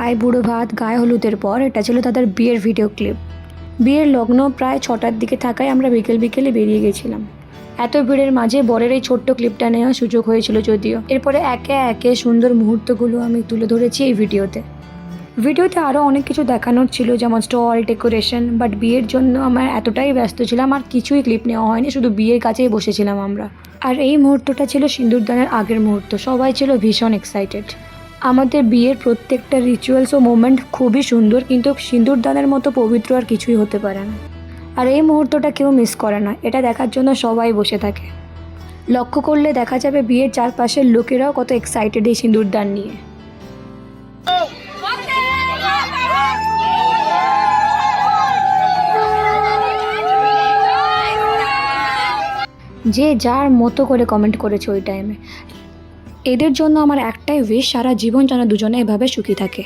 I বুড়ো ভাত গায়ে হলুদের পর এটা ছিল তাদের বিয়ের ভিডিও ক্লিপ। বিয়ের লগ্ন প্রায় 6টার দিকে থাকায় আমরা বিকেলে বেরিয়ে গেছিলাম। এত ভিড়ের মাঝে বরের এই ছোট্ট ক্লিপটা নেওয়ার সুযোগ হয়েছিল যদিও। এরপরে একে একে সুন্দর মুহূর্তগুলো আমি তুলে ধরেছি এই ভিডিওতে। আরও অনেক কিছু দেখানোর ছিল, যেমন স্টল ডেকোরেশন, বাট বিয়ের জন্য আমার এতটাই ব্যস্ত ছিলাম আর কিছুই ক্লিপ নেওয়া হয়নি, শুধু বিয়ের কাছেই বসেছিলাম আমরা। আর এই মুহূর্তটা ছিল সিঁদুরদানের আগের মুহূর্ত। সবাই ছিল ভীষণ এক্সাইটেড। আমাদের বিয়ের প্রত্যেকটা রিচুয়ালস ও মোমেন্ট খুবই সুন্দর, কিন্তু সিঁদুরদানের মতো পবিত্র আর কিছুই হতে পারে না। আর এই মুহূর্তটা কেউ মিস করে না, এটা দেখার জন্য সবাই বসে থাকে। লক্ষ্য করলে দেখা যাবে বিয়ের চারপাশের লোকেরাও কত এক্সাইটেড এই সিঁদুরদান নিয়ে। যে যার মতো করে কমেন্ট করেছে ওই টাইমে। এদের জন্য আমার একটাই উইশ, সারা জীবন যেন দুজনে এভাবে সুখী থাকে।